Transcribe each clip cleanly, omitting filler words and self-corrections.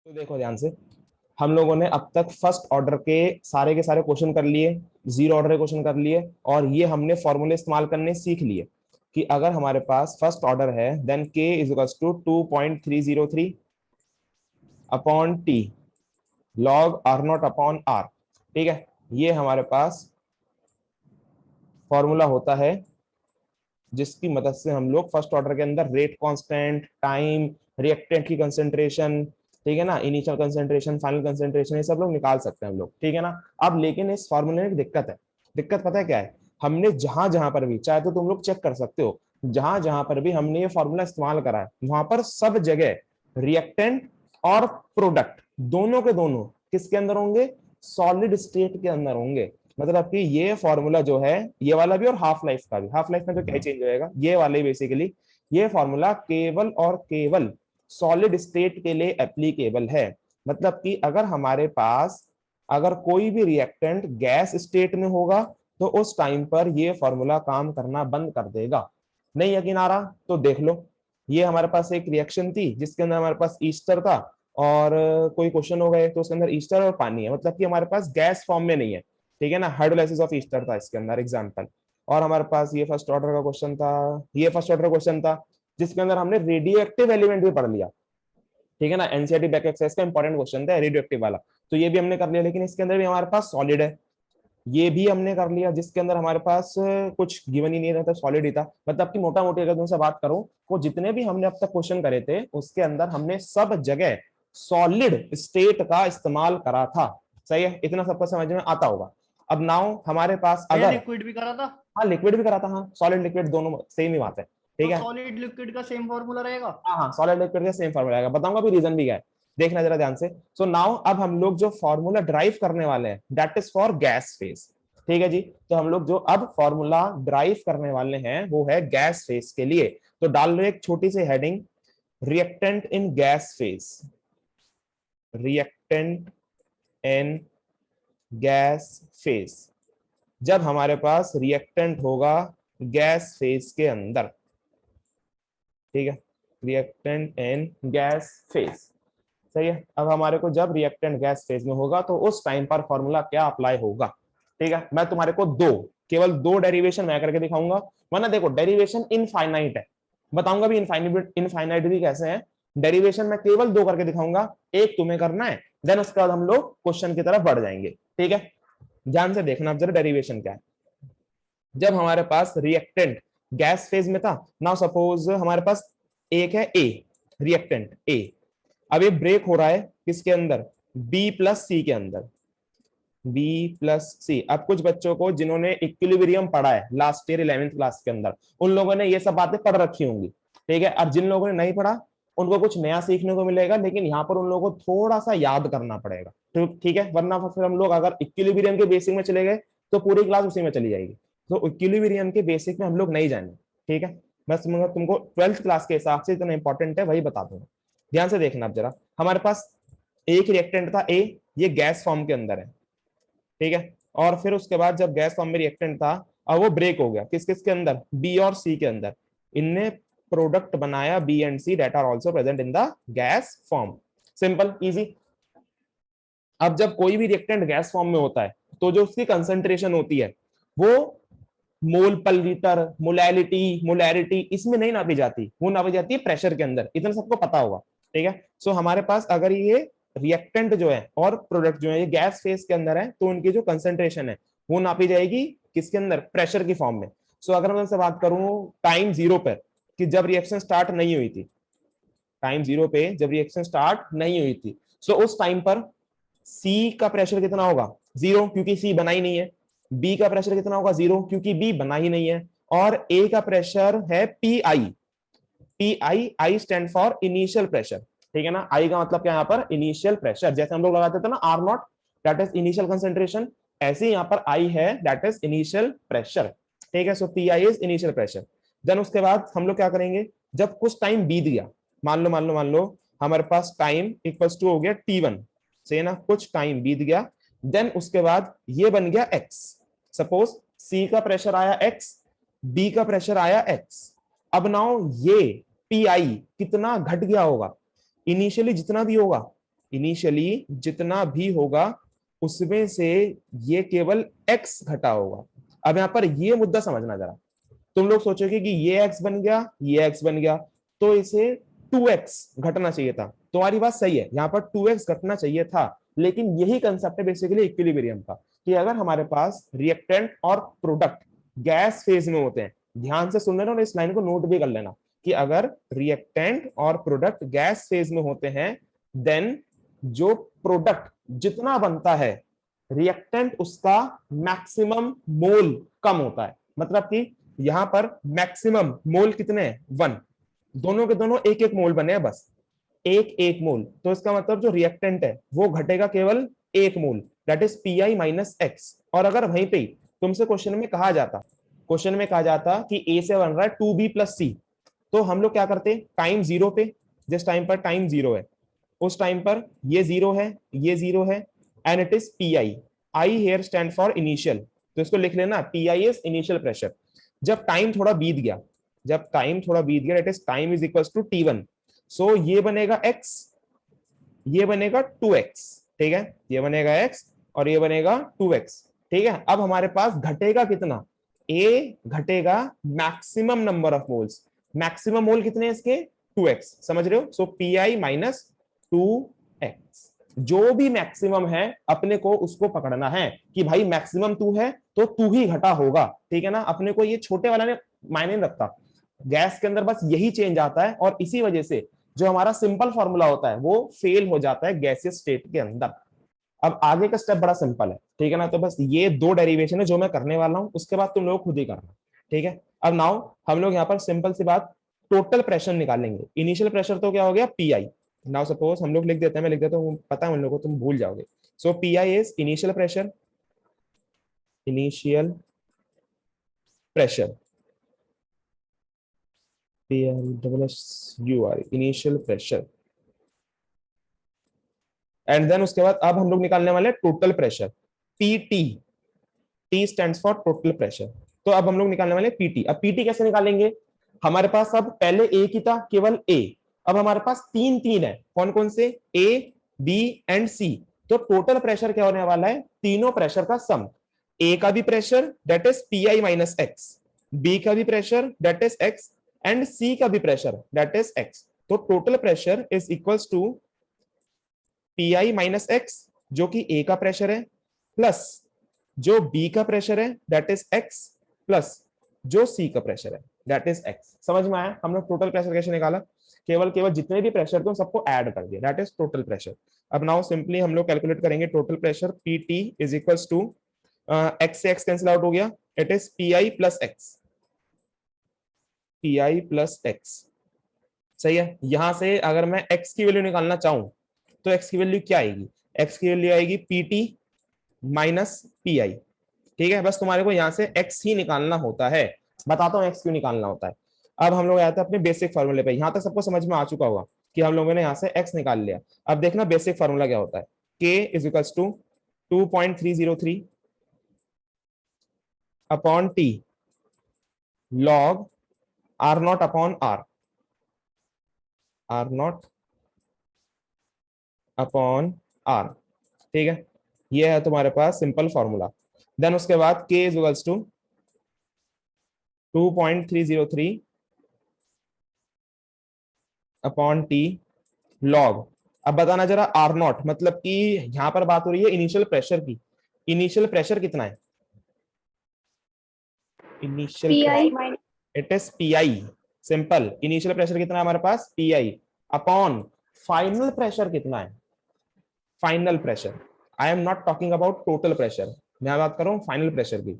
तो देखो ध्यान से, हम लोगों ने अब तक फर्स्ट ऑर्डर के सारे क्वेश्चन कर लिए, जीरो ऑर्डर के क्वेश्चन कर लिए, और ये हमने फॉर्मूले इस्तेमाल करने सीख लिए कि अगर हमारे पास फर्स्ट ऑर्डर है then k is equal to 2.303 upon T log R not upon R. ठीक है, ये हमारे पास फॉर्मूला होता है जिसकी मदद से हम लोग फर्स्ट ऑर्डर के अंदर रेट कांस्टेंट, टाइम, रिएक्टेंट की कंसेंट्रेशन, ठीक है ना, इनिशियल कंसेंट्रेशन, फाइनल कंसेंट्रेशन, ये सब लोग निकाल सकते हैं हम लोग। ठीक है ना। अब लेकिन इस फॉर्मूले में एक दिक्कत है। दिक्कत पता है क्या है? हमने जहां जहां पर भी, चाहे तो तुम लोग चेक कर सकते हो, जहां जहां पर भी हमने ये फॉर्मूला इस्तेमाल करा है वहां पर सब जगह रिएक्टेंट और प्रोडक्ट दोनों के दोनों किसके अंदर होंगे? सॉलिड स्टेट के अंदर होंगे। मतलब कि ये फॉर्मूला जो है, ये वाला भी और हाफ लाइफ का भी, हाफ लाइफ में तो क्या चेंज होएगा, ये वाले बेसिकली ये फॉर्मूला केवल और केवल सॉलिड स्टेट के लिए एप्लीकेबल है। मतलब कि अगर हमारे पास अगर कोई भी रिएक्टेंट गैस स्टेट में होगा तो उस टाइम पर ये फॉर्मूला काम करना बंद कर देगा। नहीं यकीन आ रहा तो देख लो। ये हमारे पास एक रिएक्शन थी जिसके अंदर हमारे पास ईस्टर था, और कोई क्वेश्चन हो गए तो उसके अंदर ईस्टर और पानी है, मतलब कि हमारे पास गैस फॉर्म में नहीं है। ठीक है ना, हाइड्रोलाइसिस ऑफ ईस्टर था इसके अंदर एग्जांपल। और हमारे पास ये फर्स्ट ऑर्डर का क्वेश्चन था, ये फर्स्ट ऑर्डर क्वेश्चन था जिसके अंदर हमने रेडियो एक्टिव एलिमेंट भी पढ़ लिया। ठीक है ना, एनसीईआरटी बैक एक्सरसाइज का इंपॉर्टेंट क्वेश्चन था रेडियो एक्टिव वाला, तो ये भी हमने कर लिया। लेकिन इसके अंदर भी हमारे पास सॉलिड है, ये भी हमने कर लिया, जिसके अंदर हमारे पास कुछ गिवन ही नहीं रहता, सॉलिड ही था। मतलब कि मोटा मोटी अगर तुमसे बात करूं, वो जितने भी हमने अब तक क्वेश्चन करे थे उसके अंदर हमने सब जगह सॉलिड स्टेट का इस्तेमाल करा था। सही है, इतना सबको समझ में आता होगा। अब नाउ हमारे पास भैया अगर, लिक्विड भी करा था। हाँ लिक्विड भी करा था, हाँ सॉलिड लिक्विड दोनों सेम ही बात है। ठीक तो है, सॉलिड लिक्विड का सेम फॉर्मूला रहेगा। हाँ हाँ सॉलिड लिक्विड का सेम फॉर्मूला आएगा, बताऊंगा भी रीजन भी क्या है। देखना जरा ध्यान से। सो नाउ अब हम लोग जो फॉर्मूला ड्राइव करने वाले हैं that is for gas phase. ठीक है जी, तो हम लोग जो अब फॉर्मूला ड्राइव करने वाले हैं वो है गैस फेज के लिए। तो डाल रहे एक छोटी सी heading, reactant in gas phase. Reactant in gas phase, जब हमारे पास रिएक्टेंट होगा गैस फेज के अंदर। ठीक है, रिएक्टेंट इन गैस फेज। सही है, अब हमारे को जब रिएक्टेंट गैस फेज में होगा तो उस टाइम पर फॉर्मूला क्या अप्लाई होगा। ठीक है, मैं तुम्हारे को केवल दो डेरिवेशन मैं करके दिखाऊंगा, वरना देखो डेरिवेशन इनफाइनाइट है, बताऊंगा भी इनफाइनाइट इनफाइनाइट भी कैसे है। डेरिवेशन मैं केवल दो करके दिखाऊंगा, एक तुम्हें करना है, देन उसके बाद हम लोग क्वेश्चन की तरफ बढ़ जाएंगे। ठीक है, ध्यान से देखना अब जरा डेरिवेशन क्या है। जब हमारे पास रिएक्टेंट गैस फेज में था, नाउ सपोज हमारे पास एक है ए, रिएक्टेंट ए, अब ये ब्रेक हो रहा है किसके अंदर? बी प्लस सी के अंदर। बी प्लस सी। अब कुछ बच्चों को जिन्होंने इक्विलिब्रियम पढ़ा है लास्ट ईयर 11th क्लास के अंदर, उन लोगों ने ये सब बातें पढ़ रखी होंगी। ठीक है, अब जिन लोगों ने नहीं पढ़ा उनको कुछ नया सीखने को मिलेगा, लेकिन यहाँ पर उन लोगों को थोड़ा सा याद करना पड़ेगा। तो ठीक है, वरना फिर हम लोग अगर इक्विलिब्रियम के बेसिक में चले गए तो पूरी क्लास उसी में चली जाएगी। तो इक्विलिब्रियम के बेसिक में हम लोग नहीं जाएंगे। ठीक है, बस तुमको 12th क्लास के हिसाब से इतना इंपॉर्टेंट है वही बता दूंगा। ध्यान से देखना अब जरा, हमारे पास एक रिएक्टेंट था ए, ये गैस फॉर्म के अंदर है। ठीक है, और फिर उसके बाद जब गैस फॉर्म में रिएक्टेंट था, अब वो ब्रेक हो गया किस किस के अंदर? बी और सी के अंदर। इनने प्रोडक्ट बनाया B and C that are also present in the gas form. Simple easy. अब जब कोई भी रिएक्टेंट गैस फॉर्म में होता है तो जो उसकी कंसंट्रेशन होती है वो मोल पर लीटर, मोलैलिटी, मोलैरिटी इसमें नहीं नापी जाती, वो नापी जाती है प्रेशर के अंदर, इतना सबको पता होगा। ठीक है, सो हमारे पास अगर ये रिएक्टेंट जो है और प्रोडक्ट जो है ये गैस फेज के अंदर है तो उनकी जो कंसंट्रेशन है वो नापी जाएगी किसके अंदर? प्रेशर की फॉर्म में। सो अगर मैं उनसे बात करूं टाइम जीरो पर, कि जब रिएक्शन स्टार्ट नहीं हुई थी, टाइम जीरो पे जब रिएक्शन स्टार्ट नहीं हुई थी, सो उस टाइम पर सी का प्रेशर कितना होगा? जीरो, क्योंकि सी बना ही नहीं है। बी का प्रेशर कितना होगा? जीरो, क्योंकि बी बना ही नहीं है। और ए का प्रेशर है P I. P I, I stand for initial pressure. ठीक है ना, आई का मतलब क्या यहाँ पर? Initial pressure. जैसे हम लोग लगाते थे ना R not, that is initial concentration, ऐसे यहाँ पर आई है दैट इज इनिशियल प्रेशर। ठीक है, so P I is initial pressure. Then उसके बाद हम लोग क्या करेंगे, जब कुछ टाइम बीत गया, मान लो हमारे पास टाइम इक्वल्स टू हो गया T1 से ना, कुछ टाइम बीत गया, देन उसके बाद ये बन गया x। सपोज सी का प्रेशर आया x, बी का प्रेशर आया x। अब नाउ ये पी आई कितना घट गया होगा? इनिशियली जितना भी होगा इनिशियली जितना भी होगा उसमें से ये केवल x घटा होगा। अब यहाँ पर ये मुद्दा समझना जरा, तुम लोग सोचोगे कि ये x बन गया, ये x बन गया, तो इसे 2x घटना चाहिए था। तुम्हारी बात सही है, यहाँ पर 2x घटना चाहिए था, लेकिन यही कंसेप्ट है बेसिकली इक्विलिब्रियम का, कि अगर हमारे पास रिएक्टेंट और प्रोडक्ट गैस फेज में होते हैं, ध्यान से सुन लेना और इस लाइन को नोट भी कर लेना, कि अगर रिएक्टेंट और प्रोडक्ट गैस फेज में होते हैं, देन जो प्रोडक्ट जितना बनता है, रिएक्टेंट उसका मैक्सिमम मोल कम होता है। मतलब कि यहां पर मैक्सिमम मोल कितने हैं, 1, दोनों के दोनों एक एक मोल बने हैं, बस एक एक मोल, तो इसका मतलब जो रिएक्टेंट है वो घटेगा केवल एक mole, that is P minus X. और अगर वहीं पे तुमसे क्वेश्चन में कहा जाता कि ए से बन रहा है 2b+c, तो हम लोग क्या करते, टाइम जीरो पे, जिस टाइम पर टाइम जीरो है उस टाइम पर ये जीरो है, ये जीरो है, and it is P I here stand for initial, तो इसको लिख लेना, P I is initial pressure. जब टाइम थोड़ा बीत गया, it is time is equal to t1, so ये बनेगा x, ये बनेगा 2x, ठीक है, ये बनेगा x और ये बनेगा 2x, ठीक है। अब हमारे पास घटेगा कितना, a घटेगा maximum number of moles, maximum mole कितने हैं इसके, 2x, समझ रहे हो, सो पी आई माइनस 2x, जो भी मैक्सिमम है अपने को उसको पकड़ना है, कि भाई मैक्सिमम तू है तो तू ही घटा होगा, ठीक है ना, अपने को ये छोटे वाला ने मायने नहीं रखता, गैस के अंदर बस यही चेंज आता है, और इसी वजह से जो हमारा सिंपल फॉर्मूला होता है वो फेल हो जाता है गैसियस स्टेट के अंदर। अब आगे का स्टेप बड़ा सिंपल है, ठीक है ना, तो बस ये दो डेरिवेशन है जो मैं करने वाला हूं, उसके बाद तुम लोग खुद ही करना, ठीक है। अब नाउ हम लोग यहाँ पर सिंपल सी बात, टोटल प्रेशर निकालेंगे। इनिशियल प्रेशर तो क्या हो गया, पी आई, नाउ सपोज हम लोग लिख देते हैं, मैं लिख देता हूँ, पता है उन लोगों को, तुम भूल जाओगे। So P I is initial pressure, PI initial pressure, and then उसके बाद अब हम लोग निकालने वाले total pressure, PT, T stands for total pressure, तो अब हम लोग निकालने वाले पीटी। अब पीटी कैसे निकालेंगे, हमारे पास अब पहले ए की था, केवल ए, अब हमारे पास तीन तीन है, कौन कौन से, ए बी एंड सी, तो टोटल प्रेशर क्या होने वाला है, तीनों प्रेशर का सम, ए का भी pressure that is P I minus X, B का भी pressure that is X, and C का भी प्रेशर दैट इज एक्स, तो total pressure is equals to P I minus X, जो कि ए का प्रेशर है, प्लस जो बी का प्रेशर है दैट इज एक्स, प्लस जो सी का प्रेशर है दैट इज एक्स। समझ में आया, हम लोग टोटल प्रेशर कैसे निकाला, केवल केवल जितने भी प्रेशर थे सबको ऐड कर दिया, दैट इज टोटल प्रेशर। अब नाउ सिंपली हम लोग कैलकुलेट करेंगे total pressure, P T is equals to, X से एक्स कैंसिल आउट हो गया, it is P I plus X, P I plus X, सही है। यहां से अगर मैं x की वैल्यू निकालना चाहूं तो x की वैल्यू क्या आएगी, x की वैल्यू आएगी pt माइनस पी आई, ठीक है। बस तुम्हारे को यहां से x ही निकालना होता है, बताता हूं x क्यों निकालना होता है। अब हम लोग आए थे अपने बेसिक फॉर्मूले पे, यहां तक सबको समझ में आ चुका होगा कि हम लोगों ने यहां से x निकाल लिया। अब देखना बेसिक फॉर्मूला क्या होता है, k is equals to 2.303 upon t log r not upon r not upon r, ठीक है, ये है तुम्हारे पास सिंपल फॉर्मूला। देन उसके बाद k is equals to 2.303 upon t log, अब बताना जरा आर नॉट, मतलब कि यहां पर बात हो रही है इनिशियल प्रेशर की, इनिशियल प्रेशर कितना है, initial pressure it is P I, simple, initial pressure कितना है हमारे पास, P I, upon final pressure कितना है, final pressure, I am not talking about total pressure, मैं बात कर रहा हूँ फाइनल प्रेशर की,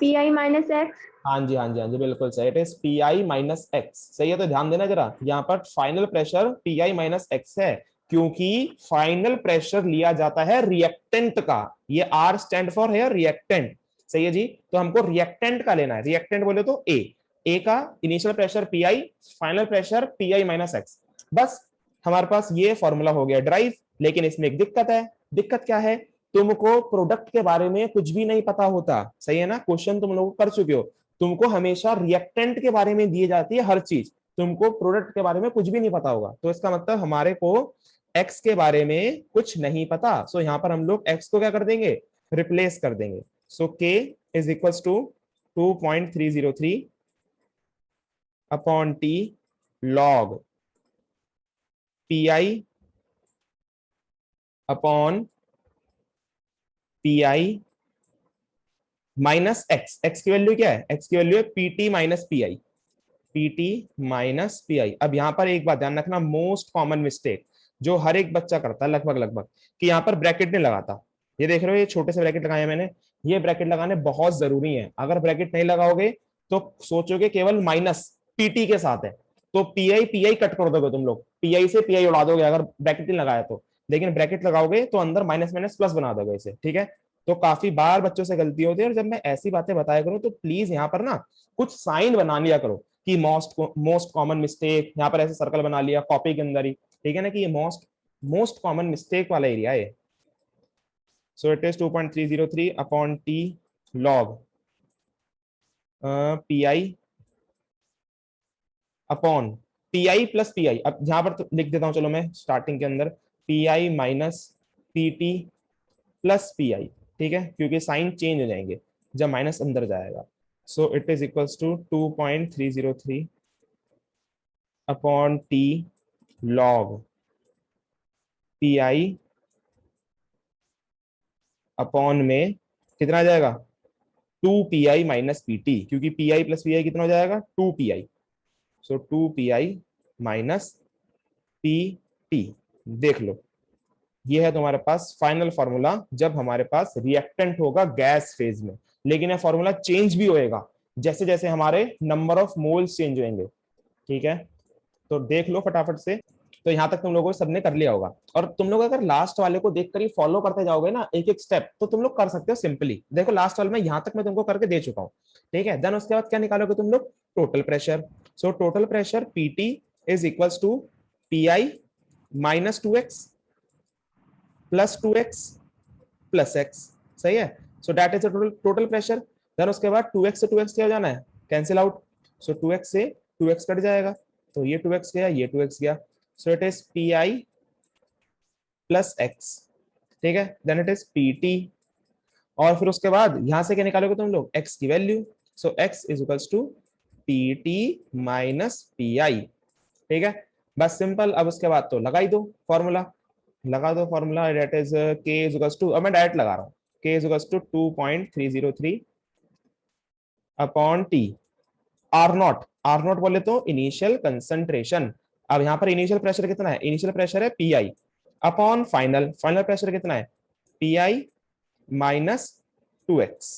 पी आई माइनस एक्स, हाँ जी हाँ जी हाँ जी बिल्कुल सही, it is P I minus X, सही है। तो ध्यान देना जरा, यहाँ पर final pressure P I minus x है, क्योंकि फाइनल प्रेशर लिया जाता है रिएक्टेंट का, ये आर स्टैंड फॉर है रिएक्टेंट, सही है जी, तो हमको रिएक्टेंट का लेना है, रिएक्टेंट बोले तो ए का initial pressure P I, final pressure P I minus x, बस हमारे पास ये फॉर्मूला हो गया ड्राइव। लेकिन इसमें एक दिक्कत है, दिक्कत क्या है, तुमको प्रोडक्ट के बारे में कुछ भी नहीं पता होता, सही है ना, क्वेश्चन तुम लोग कर चुके हो, तुमको हमेशा रिएक्टेंट के बारे में दी जाती है हर चीज, तुमको प्रोडक्ट के बारे में कुछ भी नहीं पता होगा, तो इसका मतलब हमारे को x के बारे में कुछ नहीं पता, सो यहाँ पर हम लोग x को क्या कर देंगे, रिप्लेस कर देंगे। So k is equals to 2.303 upon t log pi upon pi minus x। x की वैल्यू क्या है, x की वैल्यू है pt minus pi, pt minus pi। अब यहाँ पर एक बात ध्यान रखना, मोस्ट कॉमन मिस्टेक जो हर एक बच्चा करता है लगभग लगभग, कि यहाँ पर ब्रैकेट नहीं लगाता। ये देख रहे हो, ये छोटे से ब्रैकेट लगाए हैं मैंने, ये ब्रैकेट लगाने बहुत जरूरी है। अगर ब्रैकेट नहीं लगाओगे तो सोचोगे केवल माइनस पीटी के साथ है, तो पीआई पीआई कट कर दोगे तुम लोग, पीआई से पीआई उड़ा दोगे अगर ब्रैकेट नहीं लगाया तो। लेकिन ब्रैकेट लगाओगे तो अंदर माइनस माइनस प्लस बना दोगे इसे, ठीक है। तो काफी बार बच्चों से गलती होती है, और जब मैं ऐसी बातें बताया करूं तो प्लीज यहाँ पर ना कुछ साइन बना लिया करो कि मोस्ट कॉमन मिस्टेक, यहाँ पर ऐसे सर्कल बना लिया कॉपी के अंदर ही, ठीक है ना, कि ये मोस्ट कॉमन मिस्टेक वाला एरिया है। सो it is 2.303 upon T log PI upon pi plus pi. अब यहां पर तो लिख देता हूं, चलो मैं स्टार्टिंग के अंदर pi minus PT plus pi, ठीक है, क्योंकि साइन चेंज हो जाएंगे जब माइनस अंदर जाएगा। So it is equals to 2.303 upon T log PI upon में कितना आ जाएगा, 2 pi माइनस पीटी, क्योंकि pi प्लस पीआई कितना हो जाएगा, 2 pi। So 2 pi minus PT. देख लो, ये है तुम्हारे पास फाइनल फॉर्मूला जब हमारे पास रिएक्टेंट होगा गैस फेज में। लेकिन यह फॉर्मूला चेंज भी होएगा जैसे जैसे हमारे नंबर ऑफ मोल्स चेंज होंगे, ठीक है। तो देख लो फटाफट से। तो यहां तक तुम लोगों को सबने कर लिया होगा, और तुम लोग अगर लास्ट वाले को देखकर ही फॉलो करते जाओगे ना एक एक स्टेप, तो तुम लोग कर सकते हो सिंपली। देखो लास्ट वाले में यहां तक मैं तुमको करके दे चुका हूं, ठीक है। देन उसके बाद क्या निकालोगे तुम लोग, total pressure. So total pressure PT is equals to PI minus 2x plus 2x plus x, सही है। So that is total pressure. Then उसके बाद 2x से 2x क्या हो जाना है, कैंसिल आउट। सो 2x से 2x कट जाएगा, तो ये 2x गया, ये 2x गया। सो it is pi plus x, ठीक है। देन इट इज pt, और फिर उसके बाद यहां से क्या निकालोगे तुम लोग, x की वैल्यू। So x is equals to pt minus pi, ठीक है। बस सिंपल। अब उसके बाद तो लगा ही दो फॉर्मूला, लगा दो formula, that is k is equals to, अब मैं डायरेक्ट लगा रहा हूं, k is equals to 2.303 upon t R not बोले तो इनिशियल कंसंट्रेशन। अब यहाँ पर इनिशियल प्रेशर कितना है, इनिशियल प्रेशर है पीआई अपॉन फाइनल प्रेशर कितना है, पीआई माइनस 2x,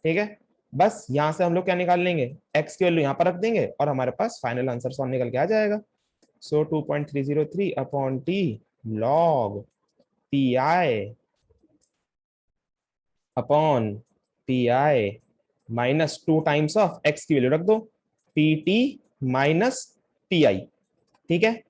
ठीक है। बस यहां से हम लोग क्या निकाल लेंगे, x की वैल्यू यहाँ पर रख देंगे और हमारे पास फाइनल आंसर सॉल्व निकल के आ जाएगा। सो 2.303 upon T log PI upon pi minus 2 times of x की वैल्यू रख दो, pt माइनस pi, ठीक है।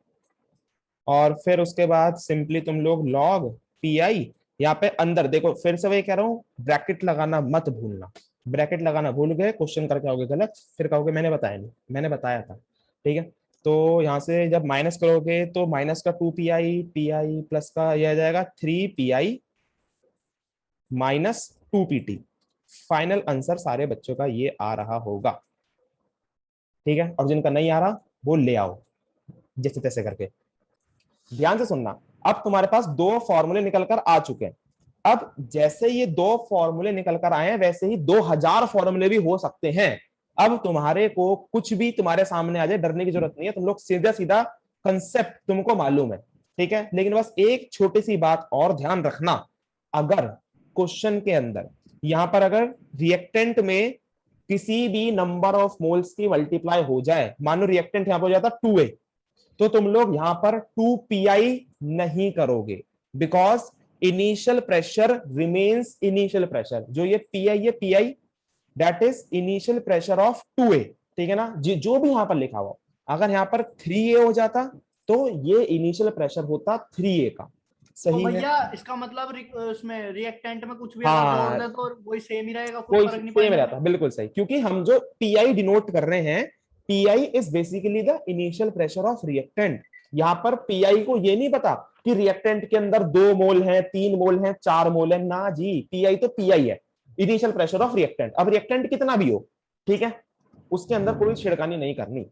और फिर उसके बाद सिंपली तुम लोग लॉग pi, यहाँ पे अंदर देखो, फिर से वही कह रहा हूँ, ब्रैकेट लगाना मत भूलना। ब्रैकेट लगाना भूल गए क्वेश्चन करके आओगे गलत, फिर कहोगे मैंने बताया नहीं, मैंने बताया था, ठीक है। तो यहाँ से जब माइनस करोगे तो माइनस का 2 pi, pi प्लस का यह आ जाएगा 3 pi minus 2 pt। Final answer सारे बच्चों का ये आ रहा होगा, ठीक है। और जिनका नहीं आ रहा वो ले आओ जैसे तैसे करके। ध्यान से सुनना, अब तुम्हारे पास दो फॉर्मूले निकल कर आ चुके हैं। अब जैसे ये दो फॉर्मूले निकल कर आए हैं वैसे ही 2000 फॉर्मूले भी हो सकते हैं। अब तुम्हारे को कुछ भी तुम्हारे सामने आ जाए डरने की जरूरत नहीं है, तुम लोग सीधा सीधा कंसेप्ट तुमको मालूम है, ठीक है। लेकिन बस एक छोटी सी बात और ध्यान रखना, अगर क्वेश्चन के अंदर यहां पर अगर रिएक्टेंट में किसी भी नंबर ऑफ मोल्स की मल्टीप्लाई हो जाए, मानो रिएक्टेंट यहां पर हो जाता 2a, तो तुम लोग यहां पर 2 pi नहीं करोगे, because initial pressure remains initial pressure. जो ये P I that is initial pressure of 2a, ठीक है ना। जो भी यहां पर लिखा हुआ, अगर यहां पर 3a हो जाता तो ये इनिशियल प्रेशर होता 3a का, तो सही है। भैया इसका मतलब उसमें रिएक्टेंट में कुछ भी अगर जोड़ हाँ, दे तो वही सेम ही रहेगा, कोई कोई फर्क नहीं सेम पड़ेगा रहता, इसमें। बिल्कुल सही, क्योंकि हम जो पीआई डिनोट कर रहे हैं, pi is basically the initial pressure of reactant. यहाँ पर पीआई को ये नहीं पता कि रिएक्टेंट के अंदर 2 मोल हैं, 3 मोल हैं, 4 मोल है ना जी, पीआई तो पीआई है, इनिशियल प्रेशर ऑफ रिएक्टेंट। अब रिएक्टेंट कितना भी हो, ठीक है, उसके अंदर कोई छिड़कानी नहीं करनी।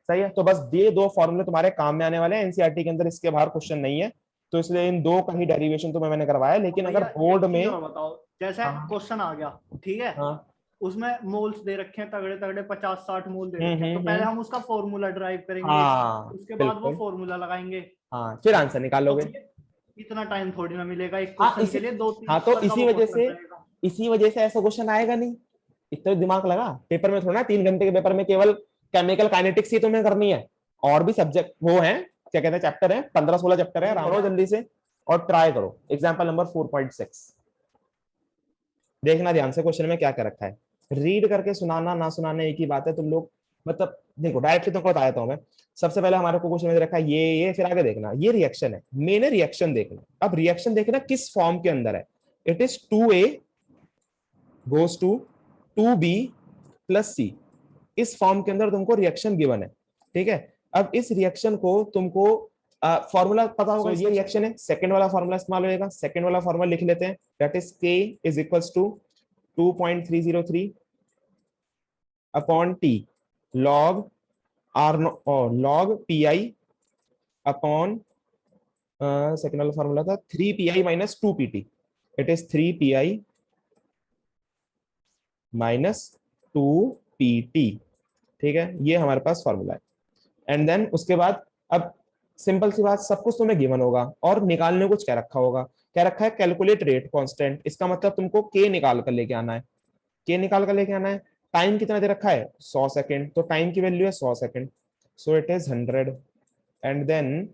सही है, तो बस ये 2 फॉर्मूले तुम्हारे काम में आने वाले हैं एनसीईआरटी के अंदर, इसके बाहर क्वेश्चन नहीं है, तो इसलिए इन 2 का ही डेरिवेशन तो मैंने करवाया। लेकिन अगर भैया बोर्ड एक चीज में, और बताओ, जैसे हाँ क्वेश्चन आ गया, ठीक है, हाँ, उसमें मोल्स दे रखे हैं तगड़े तगड़े, 50-60 मोल दे रखे हैं, तो पहले हम उसका फॉर्मूला ड्राइव करेंगे, हाँ उसके बाद वो बिल्कुल, फॉर्मूला लगाएंगे। हाँ फिर आंसर तो निकालोगे। ये इतना टाइम थोड़ी ना मिलेगा एक हाँ क्वेश्चन के लिए, 2-3 हाँ, तो नंबर का वो क्वेश्चन रहेगा। इसी वजह से ऐसा क्वेश्चन आएगा नहीं। इतना दिमाग लगा पेपर में थोड़ा ना, 3 घंटे के पेपर में केवल केमिकल काइनेटिक्स ही तुम्हें करनी है, और भी सब्जेक्ट वो है, क्या कहते हैं, चैप्टर है, 15-16 चैप्टर है, आराम करो जल्दी से और ट्राई करो। एग्जाम्पल नंबर 4.6 देखना ध्यान से, क्वेश्चन में क्या क्या रखा है। रीड करके सुनाना ना सुनाना एक ही बात है, तुम लोग मतलब देखो डायरेक्टली तुमको बता देता हूं मैं। सबसे पहले हमारे को क्वेश्चन में रखा है ये, फिर आगे देखना ये रिएक्शन है, मैंने रिएक्शन देखना। अब रिएक्शन देखना किस फॉर्म के अंदर है, it is 2A goes to 2B plus C, इस फॉर्म के अंदर तुमको रिएक्शन गिवन है, ठीक है। अब इस रिएक्शन को तुमको फॉर्मूला पता होगा, ये रिएक्शन है, सेकंड वाला फॉर्मूला इस्तेमाल होगा, सेकंड वाला फॉर्मूला लिख लेते हैं, that is K is equals to 2.303 upon T log R log PI upon second वाला फॉर्मूला था 3PI minus 2PT, it is 3PI minus 2PT, ठीक है, ये हमारे पास फॉर्मूला है। एंड देन उसके बाद अब सिंपल सी बात, सब कुछ तुम्हें गिवन होगा और निकालने कुछ क्या रखा होगा, क्या रखा है, कैलकुलेट रेट कांस्टेंट, इसका मतलब तुमको के निकाल कर लेके आना है, के निकाल कर लेके आना है। टाइम कितना दे रखा है, 100 सेकंड, तो टाइम की वैल्यू है 100 second, so it is 100। And then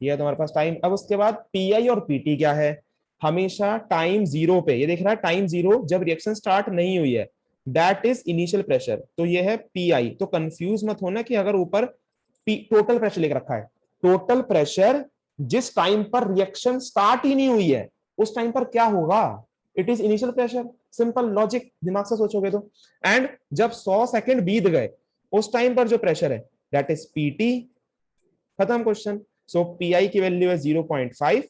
ये तुम्हारे पास टाइम। अब उसके बाद पीआई और पीटी क्या है, हमेशा टाइम 0 पे, ये देख रहा है टाइम 0 जब रिएक्शन स्टार्ट नहीं हुई है, दैट इज इनिशियल प्रेशर, तो ये है पीआई। तो कंफ्यूज मत होना कि अगर ऊपर टोटल प्रेशर लिख रखा है, टोटल प्रेशर जिस टाइम पर रिएक्शन स्टार्ट ही नहीं हुई है उस टाइम पर क्या होगा, it is initial pressure. Simple logic, दिमाग से सोचोगे तो। एंड जब 100 सेकंड बीत गए उस टाइम पर जो प्रेशर है दैट इज पीटी, खत्म क्वेश्चन। सो पीआई की वैल्यू है 0.5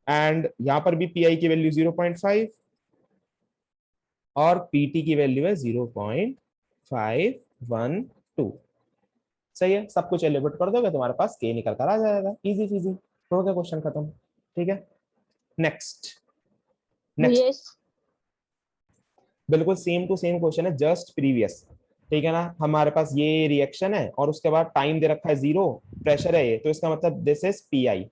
एंड यहां पर भी पीआई की वैल्यू 0.5 और पीटी की वैल्यू है 0.512। सही है, सब कुछ एलिब्रेट कर दोगे तुम्हारे पास के निकल कर आ जाएगा, इजी इजी, हो गया क्वेश्चन खत्म, ठीक है। नेक्स्ट नेक्स्ट यस बिल्कुल सेम टू सेम क्वेश्चन है, जस्ट प्रीवियस, ठीक है ना। हमारे पास ये रिएक्शन है और उसके बाद टाइम दे रखा है 0, प्रेशर है ये, तो इसका मतलब दिस इज पीआई,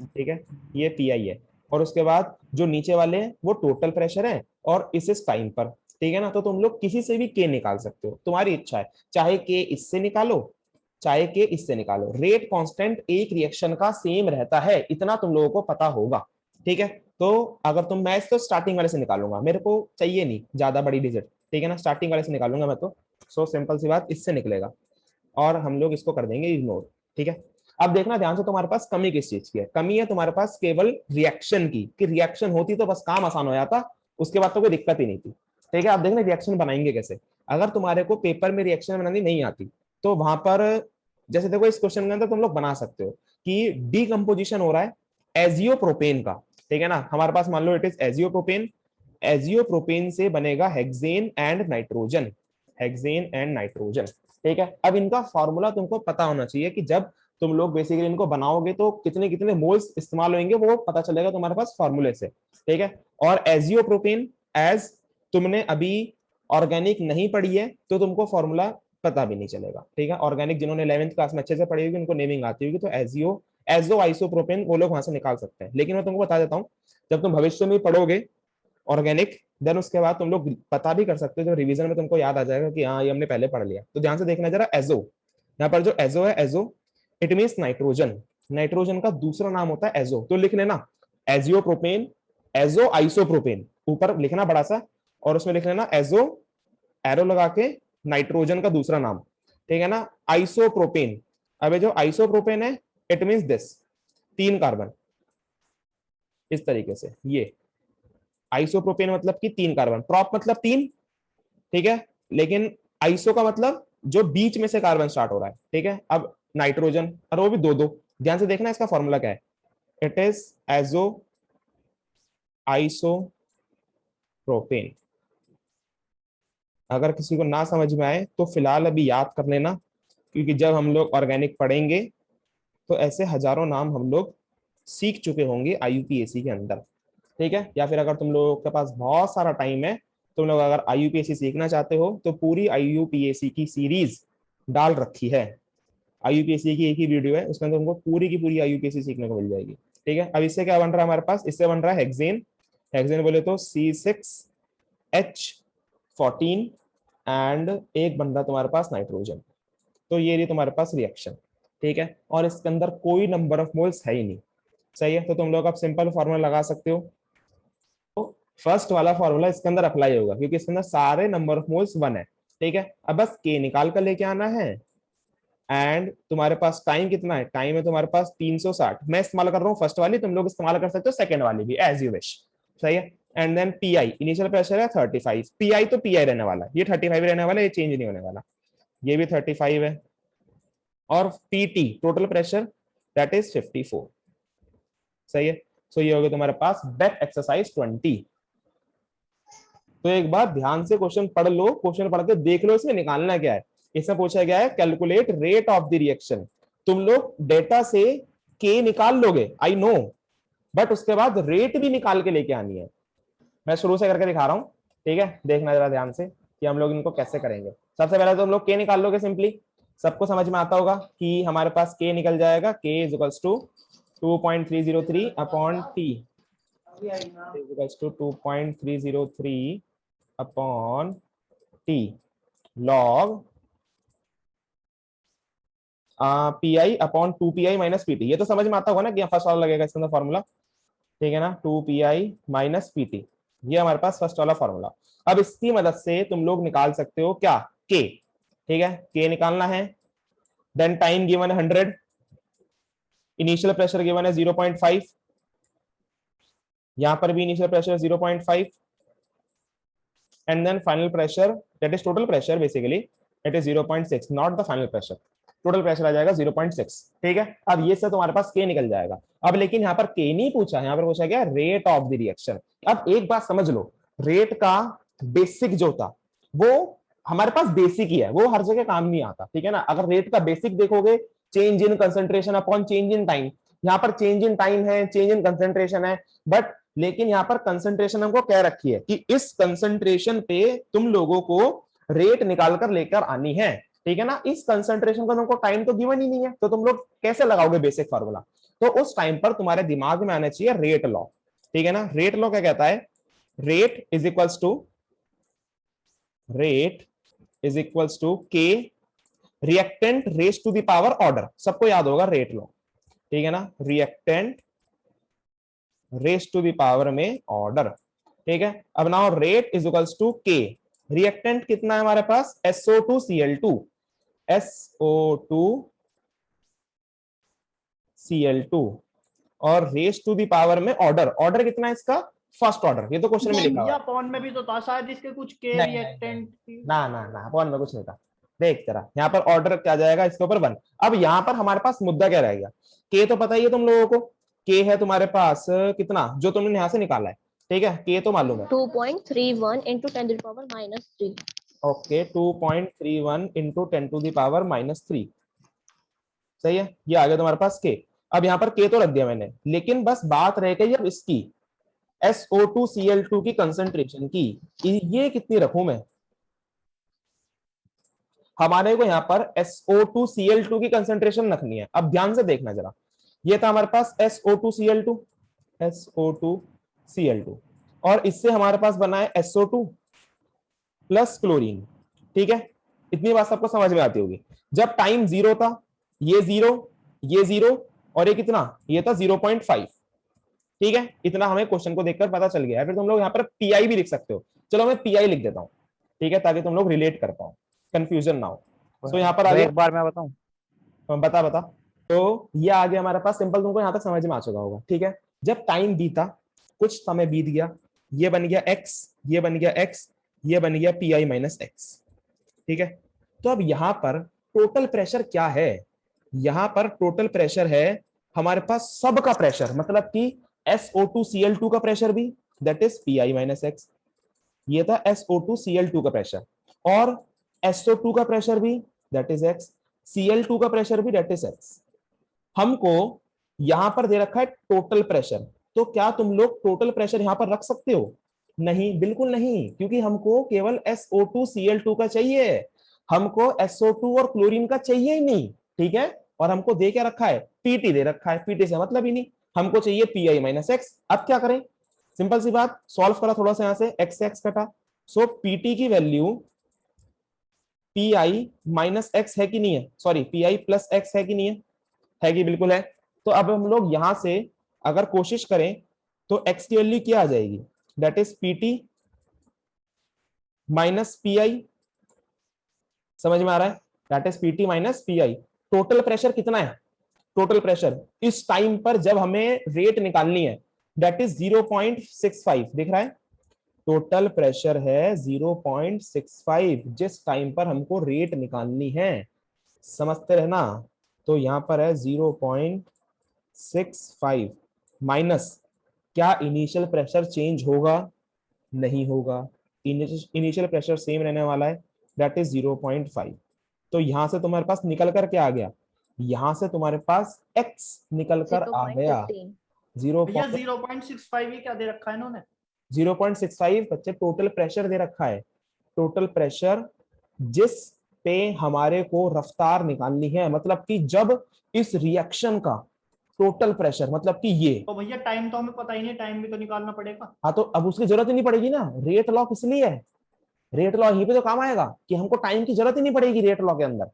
ठीक है, ये पीआई है। और उसके बाद जो नीचे वाले हैं वो टोटल प्रेशर है और इस टाइम पर, ठीक है ना। तो तुम लोग किसी से भी के निकाल सकते हो, तुम्हारी इच्छा है, चाहे के इससे निकालो चाहे के इससे निकालो, रेट कांस्टेंट एक रिएक्शन का सेम रहता है, इतना तुम लोगों को पता होगा, ठीक है। तो अगर तुम, मैं तो स्टार्टिंग वाले से निकालूंगा, मेरे को चाहिए नहीं ज्यादा बड़ी डिजिट, ठीक है ना, स्टार्टिंग वाले से निकालूंगा मैं तो। सो सिंपल सी बात, इससे निकलेगा और हम लोग इसको कर देंगे इग्नोर, ठीक है। अब देखना ध्यान से, तुम्हारे पास कमी किस चीज की है, कमी है तुम्हारे पास केवल रिएक्शन की, कि रिएक्शन होती तो बस काम आसान हो जाता, उसके बाद तो कोई दिक्कत ही नहीं थी, ठीक है। आप देखना रिएक्शन बनाएंगे कैसे, अगर तुम्हारे को पेपर में रिएक्शन बनानी नहीं आती तो वहां पर, जैसे देखो इस क्वेश्चन के अंदर तुम लोग बना सकते हो कि डीकंपोजिशन हो रहा है एजियोप्रोपेन का, ठीक है ना। हमारे पास मान लो इट इज एजियोप्रोपेन, एजियोप्रोपेन से बनेगा hexane and nitrogen, hexane and nitrogen, ठीक है। अब इनका फॉर्मूला तुमको पता होना चाहिए कि जब तुम लोग बेसिकली इनको बनाओगे तो कितने कितने मोल्स इस्तेमाल होंगे वो पता चलेगा तुम्हारे पास फॉर्मूले से, ठीक है। और एजियोप्रोपेन, एज तुमने अभी ऑर्गेनिक नहीं पढ़ी है तो तुमको फॉर्मूला पता भी नहीं चलेगा, ठीक है। ऑर्गेनिक जिन्होंने 11th क्लास में अच्छे से पढ़ी होगी उनको नेमिंग आती होगी, तो एजियो एजो आइसोप्रोपेन वो लोग वहां से निकाल सकते हैं। लेकिन मैं तुमको बता देता हूं, जब तुम भविष्य में पढ़ोगे ऑर्गेनिक, देन उसके बाद तुम लोग पता भी कर सकते हो, जो रिवीजन में तुमको याद आ जाएगा कि हाँ ये हमने पहले पढ़ लिया। तो ध्यान से देखना जरा, एजो, यहाँ पर जो एजो है, azo it means nitrogen, nitrogen का दूसरा नाम होता है एजो, तो लिख लेना एजियोप्रोपेन, एजो आइसोप्रोपेन, ऊपर लिखना बड़ा सा और उसमें लिख लेना एजो, एरो लगा के नाइट्रोजन का दूसरा नाम, ठीक है ना, आइसोप्रोपेन। अब जो आइसोप्रोपेन है इट मीन्स दिस, 3 कार्बन, इस तरीके से, ये आइसोप्रोपेन मतलब कि 3 कार्बन, प्रोप मतलब 3, ठीक है। लेकिन आइसो का मतलब जो बीच में से कार्बन स्टार्ट हो रहा है, ठीक है। अब नाइट्रोजन, और वो भी दो दो। ध्यान से देखना इसका फॉर्मूला क्या है, इट इज एजो आइसोप्रोपेन। अगर किसी को ना समझ में आए तो फिलहाल अभी याद कर लेना, क्योंकि जब हम लोग ऑर्गेनिक पढ़ेंगे तो ऐसे हजारों नाम हम लोग सीख चुके होंगे आईयूपीएसी के अंदर, ठीक है। या फिर अगर तुम लोगों के पास बहुत सारा टाइम है, तुम लोग अगर आईयूपीएसी सीखना चाहते हो तो पूरी आईयूपीएसी की सीरीज डाल रखी है। आईयूपीएसी की एक ही वीडियो है, उसमें तुमको पूरी की पूरी आईयूपीएसी सीखने को मिल जाएगी, ठीक है। अब इससे क्या बन रहा है हमारे पास, इससे बन रहा है हेक्सेन। हेक्सेन बोले तो C6H14 एंड एक बन रहा तुम्हारे पास नाइट्रोजन। तो ये रही तुम्हारे पास रिएक्शन, ठीक है। और इसके अंदर कोई नंबर ऑफ मोल्स है ही नहीं, सही है। तो तुम लोग अब सिंपल फॉर्मूला लगा सकते हो। तो फर्स्ट वाला फॉर्मूला इसके अंदर अप्लाई होगा, क्योंकि इसके अंदर सारे नंबर ऑफ मोल्स 1 है, ठीक है। अब बस के निकाल कर लेके आना है। एंड तुम्हारे पास टाइम कितना है, टाइम है तुम्हारे पास 360। मैं इस्तेमाल कर रहा हूँ फर्स्ट वाली, तुम लोग इस्तेमाल कर सकते हो सेकंड वाली भी, एज यू विश, सही है। And then PI, initial pressure है 35। पीआई तो पीआई रहने वाला है, ये 35 रहने वाला है, ये चेंज नहीं होने वाला, ये भी 35 है। और PT total pressure that is 54, सही है। सो ये हो गया तुम्हारे पास बेक एक्सरसाइज 20। तो एक बार ध्यान से क्वेश्चन पढ़ लो, क्वेश्चन पढ़ के देख लो इसमें निकालना क्या है। इसमें पूछा गया है calculate rate of the reaction. तुम लोग डेटा से के निकाल लोगे, आई नो, बट उसके बाद रेट भी निकाल के लेके आनी है। मैं शुरू से करके दिखा रहा हूं, ठीक है। देखना जरा ध्यान से कि हम लोग इनको कैसे करेंगे। सबसे पहले तो हम लोग के निकाल लोगे सिंपली, सबको समझ में आता होगा कि हमारे पास के निकल जाएगा, K is equals to 2.303 upon T, equals to 2.303 upon T log P I upon 2 PI minus PT. ये तो समझ में आता होगा ना कि फर्स्ट वाला लगेगा इसके अंदर फॉर्मूला, ठीक है ना, 2 PI माइनस पीटी। ये हमारे पास फर्स्ट वाला फॉर्मूला। अब इसकी मदद से तुम लोग निकाल सकते हो क्या, के, ठीक है। के निकालना है। देन टाइम गिवन है 100, इनिशियल प्रेशर गिवन है 0.5, यहां पर भी initial pressure 0.5, and then final pressure that is total pressure basically it is 0.6, not the final pressure. Total pressure आ जाएगा 0.6, ठीक है। अब ये से तुम्हारे पास के निकल जाएगा। अब लेकिन यहाँ पर के नहीं पूछा, यहाँ पर पूछा गया रेट ऑफ द रिएक्शन। अब एक बात समझ लो, रेट का बेसिक जो था वो हमारे पास बेसिक ही है, वो हर जगह काम नहीं आता, ठीक है ना। अगर रेट का बेसिक देखोगे, change in concentration upon change in time, यहाँ पर चेंज इन टाइम है, चेंज इन कंसंट्रेशन है, बट लेकिन यहाँ पर कंसंट्रेशन हमको कह रखी है कि इस कंसंट्रेशन पे तुम लोगों को रेट निकाल कर लेकर आनी है, ठीक है ना। इस कंसंट्रेशन का तुमको टाइम तो गिवन ही नहीं है, तो तुम लोग कैसे लगाओगे बेसिक फार्मूला। तो उस टाइम पर तुम्हारे दिमाग में आना चाहिए रेट लॉ, ठीक है ना। रेट लॉ क्या कहता है, rate is equals to K reactant raise to the power order. सबको याद होगा रेट लॉ, ठीक है ना, reactant raise to the power में ऑर्डर, ठीक है। अब now rate is equals to K, reactant कितना है हमारे पास, SO2Cl2, SO2Cl2, और रेस टू द पावर में ऑर्डर, ऑर्डर कितना है इसका, फर्स्ट ऑर्डर। ये तो क्वेश्चन में लिखा हुआ है। पॉन में भी तो था शायद इसके कुछ के रिएक्टेंट, ना ना ना, पॉन में कुछ नहीं था। देख जरा यहाँ पर ऑर्डर क्या जाएगा, इसके ऊपर 1। अब यहाँ पर हमारे पास मुद्दा क्या रहेगा, के तो पता ही है तुम लोगों को, के है तुम्हारे पास कितना, जो तुमने यहाँ से निकाला है, ठीक है। के तो मालूम है 2.31 into 10 to the power minus 3. Okay, 2.31 into 10 to the power minus 3, सही है। ये आ गया तुम्हारे पास के। अब यहाँ पर के तो रख दिया मैंने, लेकिन बस बात रह गई अब इसकी SO2Cl2 की कंसंट्रेशन की, ये कितनी रखूं मैं। हमारे को यहाँ पर SO2Cl2 की कंसंट्रेशन रखनी है। अब ध्यान से देखना जरा, ये था हमारे पास SO2Cl2 और इससे हमारे पास बना है SO2 प्लस क्लोरीन, ठीक है। इतनी बात सबको समझ में आती होगी। जब टाइम 0 था, ये 0 और ये कितना, ये था 0.5, ठीक है। इतना हमें क्वेश्चन को देखकर पता चल गया है। फिर तुम लोग यहाँ पर पीआई भी लिख सकते हो, चलो मैं पीआई लिख देता हूँ, ठीक है, ताकि तुम लोग रिलेट कर पाओ, कंफ्यूजन ना हो। तो यहाँ पर आ गया, एक बार मैं बताऊं, बता। तो ये आ गया हमारे पास सिंपल, तुमको यहाँ तक समझ में आ चुका होगा, ठीक है। जब टाइम बीता, कुछ समय बीत गया, ये बन गया x, ये बन गया x, ये बन गया PI माइनस x, ठीक है। तो अब यहाँ पर टोटल प्रेशर क्या है, यहाँ पर टोटल प्रेशर है हमारे पास सबका प्रेशर, मतलब कि SO2Cl2 का प्रेशर भी, that is Pi minus x. ये था SO2Cl2 का प्रेशर, और SO2 का प्रेशर भी दैट इज एक्स, Cl2 का प्रेशर भी दैट इज एक्स। हमको यहां पर दे रखा है टोटल प्रेशर, तो क्या तुम लोग टोटल प्रेशर यहां पर रख सकते हो? नहीं, बिल्कुल नहीं, क्योंकि हमको केवल SO2Cl2 का चाहिए, हमको SO2 और क्लोरीन का चाहिए ही नहीं, ठीक है। और हमको दे क्या रखा है? पीटी दे रखा है, पीटी से मतलब ही नहीं, हमको चाहिए Pi माइनस एक्स। अब क्या करें? सिंपल सी बात, सॉल्व करा थोड़ा सा, यहां से एक्स से एक्स कटा, सो पीटी की वैल्यू Pi माइनस एक्स है कि नहीं है, सॉरी Pi प्लस एक्स है कि नहीं है कि बिल्कुल है। तो अब हम लोग यहां से अगर कोशिश करें तो x की वैल्यू क्या आ जाएगी, that is Pt minus Pi, समझ में आ रहा है? That is Pt minus Pi। Total pressure कितना है? टोटल प्रेशर इस टाइम पर जब हमें रेट निकालनी है, दैट इज 0.65, दिख रहा है? टोटल प्रेशर है 0.65 जिस टाइम पर हमको रेट निकालनी है, समझते रहना। तो यहां पर है 0.65 माइनस, क्या इनिशियल प्रेशर चेंज होगा? नहीं होगा, इनिशियल प्रेशर सेम रहने वाला है, दैट इज 0.5। तो यहां से तुम्हारे पास निकल कर क्या आ गया? यहां से तुम्हारे पास x निकल कर आ गया 0.15। भैया 0.65 ही क्या दे रखा है इन्होंने? 0.65 बच्चे टोटल प्रेशर दे रखा है, टोटल प्रेशर जिस पे हमारे को रफ्तार निकालनी है, मतलब कि जब इस रिएक्शन का टोटल प्रेशर, मतलब कि ये, तो भैया टाइम तो हमें पता ही नहीं, टाइम भी तो निकालना पड़ेगा। हाँ तो अब उसकी जरूरत ही नहीं पड़ेगी ना, रेट लॉ किस लिए है? रेट लॉ यहीं पे तो काम आएगा कि हमको टाइम की जरूरत ही नहीं पड़ेगी रेट लॉ के अंदर,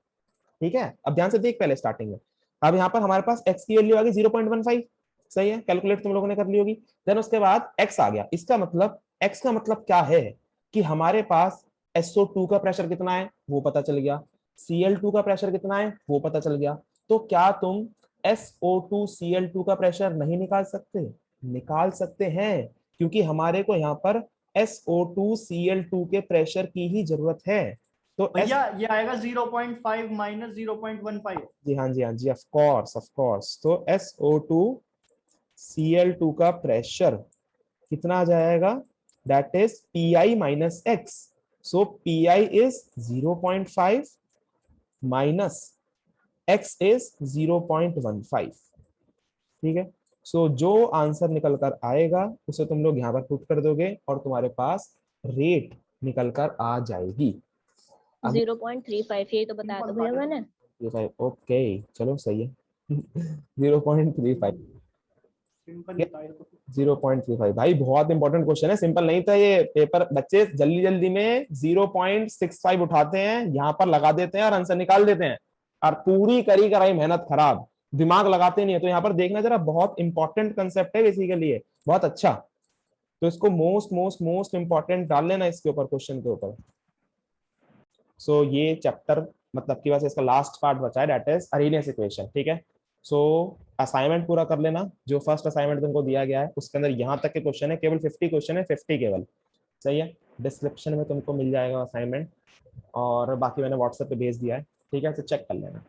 ठीक है। अब ध्यान से देख पहले स्टार्टिंग में, अब यहाँ पर हमारे पास x की वैल्यू आ गई 0.15, सही है, कैलकुलेट तुम लोगों ने कर ली होगी। देन उसके बाद x आ गया, इसका मतलब x का मतलब क्या है कि हमारे पास SO2 का प्रेशर कितना है वो पता चल गया, Cl2 का प्रेशर कितना है वो पता चल गया। तो क्या तुम SO2Cl2 का प्रेशर नहीं निकाल सकते? निकाल सकते हैं, क्योंकि हमारे को यहाँ पर SO2Cl2 के प्रेशर की ही जरूरत है। तो भैया ये आएगा 0.5 माइनस 0.15। जी हाँ जी हाँ जी, ऑफ कोर्स ऑफ कोर्स। तो SO2Cl2 का प्रेशर कितना आ जाएगा? That is Pi minus x. So Pi is 0.5 minus x is 0.15, ठीक है। सो जो आंसर निकल कर आएगा उसे तुम लोग यहाँ पर पुट कर दोगे और तुम्हारे पास रेट निकल कर आ जाएगी। 0.35 यही तो बताया था भैया मैंने। 0.35, ओके चलो सही है। 0.35, सिंपल ही था ये तो। 0.35 भाई बहुत इंपॉर्टेंट क्वेश्चन है, सिंपल नहीं था ये। पेपर बच्चे जल्दी जल्दी में 0.65 उठाते हैं, यहाँ पर लगा देते हैं और आंसर निकाल देते हैं, और पूरी करी कराई मेहनत खराब, दिमाग लगाते नहीं है। तो यहाँ पर देखना जरा, बहुत इंपॉर्टेंट कंसेप्ट है बेसिकली ये, बहुत अच्छा। तो इसको मोस्ट मोस्ट मोस्ट इंपॉर्टेंट डाल लेना इसके ऊपर, क्वेश्चन के ऊपर। सो ये चैप्टर मतलब कि बस इसका लास्ट पार्ट बचा है, दैट इज अरेनियस इक्वेशन, ठीक है। सो असाइनमेंट पूरा कर लेना, जो फर्स्ट असाइनमेंट तुमको दिया गया है उसके अंदर यहाँ तक के क्वेश्चन है, केवल 50 क्वेश्चन है, 50 केवल, सही है। डिस्क्रिप्शन में तुमको मिल जाएगा असाइनमेंट, और बाकी मैंने व्हाट्सएप पे भेज दिया है, ठीक है, तो चेक कर लेना।